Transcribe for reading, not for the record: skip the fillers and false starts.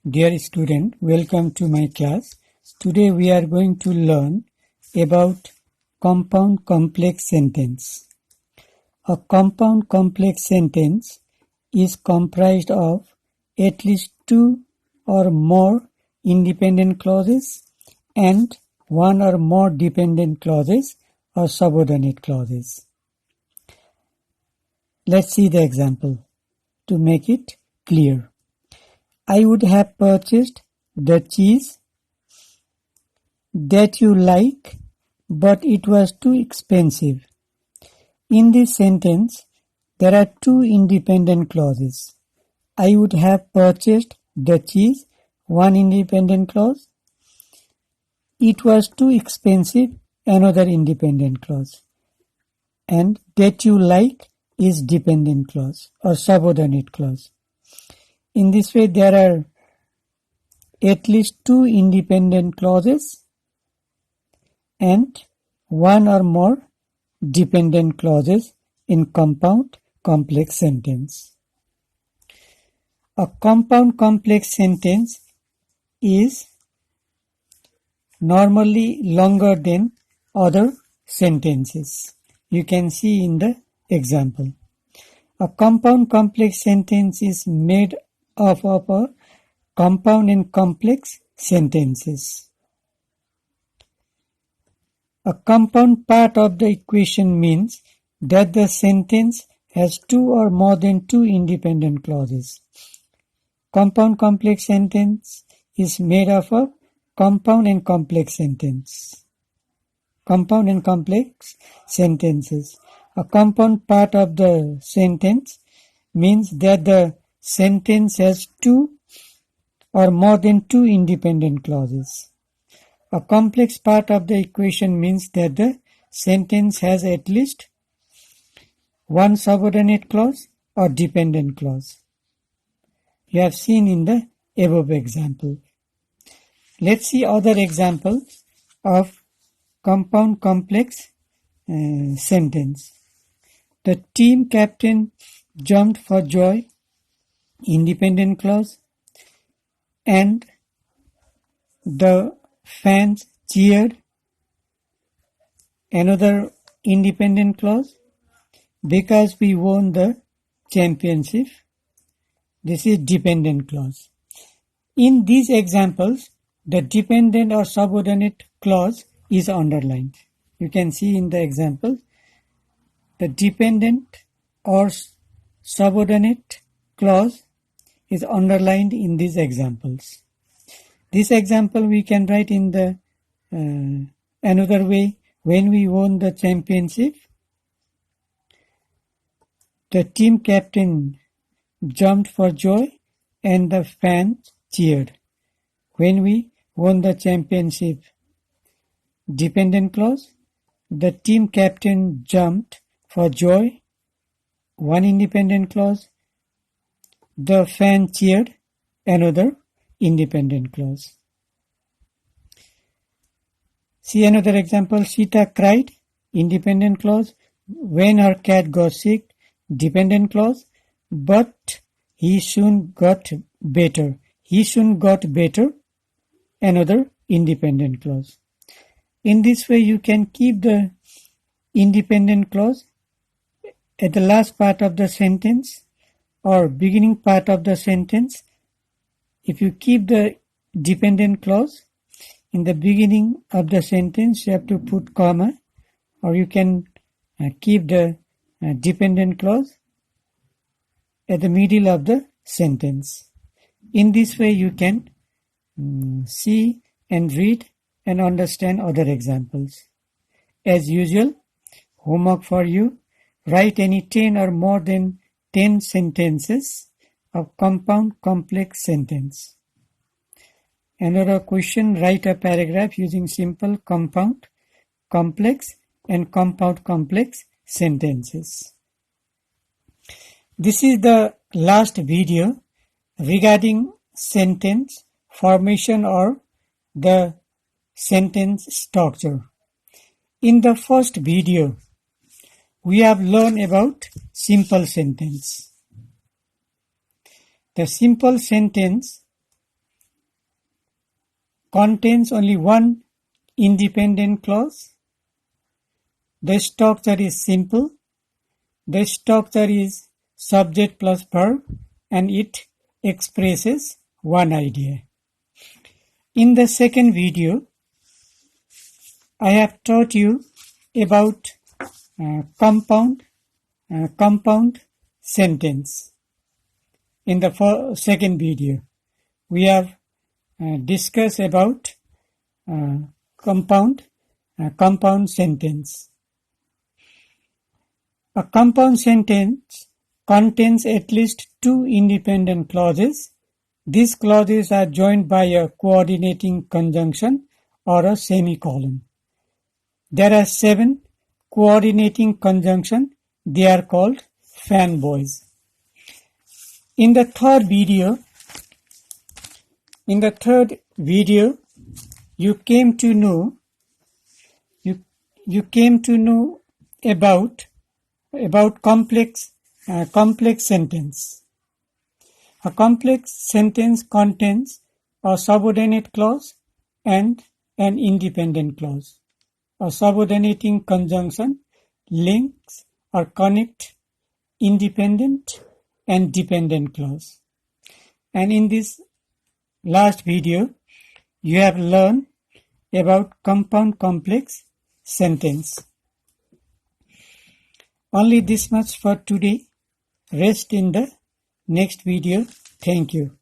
Dear student, welcome to my class. Today we are going to learn about compound complex sentence. A compound complex sentence is comprised of at least two or more independent clauses and one or more dependent clauses or subordinate clauses. Let's see the example to make it clear. I would have purchased the cheese that you like, but it was too expensive. In this sentence, there are two independent clauses. I would have purchased the cheese, one independent clause. It was too expensive, another independent clause. And that you like is dependent clause or subordinate clause. In this way, there are at least two independent clauses and one or more dependent clauses in compound complex sentence. A compound complex sentence is normally longer than other sentences. You can see in the example. A compound complex sentence is made up of a compound and complex sentences. A compound part of the equation means that the sentence has two or more than two independent clauses. Compound complex sentence is made up of compound and complex sentence. Compound and complex sentences. A compound part of the sentence means that the sentence has two or more than two independent clauses. A complex part of the equation means that the sentence has at least one subordinate clause or dependent clause. You have seen in the above example. Let's see other examples of compound complex sentence. The team captain jumped for joy, independent clause, and the fans cheered, another independent clause, because we won the championship. This is dependent clause. In these examples, the dependent or subordinate clause is underlined. You can see in the example, the dependent or subordinate clause is underlined in these examples. This example we can write in the another way. When we won the championship, the team captain jumped for joy and the fans cheered. When we won the championship, dependent clause, the team captain jumped for joy, one independent clause, the fan cheered, another independent clause. See another example. Sita cried, independent clause, when her cat got sick, dependent clause, but he soon got better. He soon got better, another independent clause. In this way, you can keep the independent clause at the last part of the sentence or beginning part of the sentence. If you keep the dependent clause in the beginning of the sentence, you have to put comma, or you can keep the dependent clause at the middle of the sentence. In this way, you can see and read and understand other examples. As usual, homework for you, write any 10 or more than 10 sentences of compound complex sentence. Another question, write a paragraph using simple compound complex and compound complex sentences. This is the last video regarding sentence formation or the sentence structure. In the first video, we have learned about simple sentence. The simple sentence contains only one independent clause. The structure is simple. The structure is subject plus verb, and it expresses one idea. In the second video, I have taught you about compound sentence. In the second video, we have discussed about compound sentence. A compound sentence contains at least two independent clauses. These clauses are joined by a coordinating conjunction or a semicolon. There are 7 coordinating conjunctions. They are called fanboys. In the third video, you came to know about complex sentence. A complex sentence contains a subordinate clause and an independent clause. A subordinating conjunction links or connect independent and dependent clause. And in this last video, you have learned about compound complex sentence. Only this much for today. Rest in the next video. Thank you.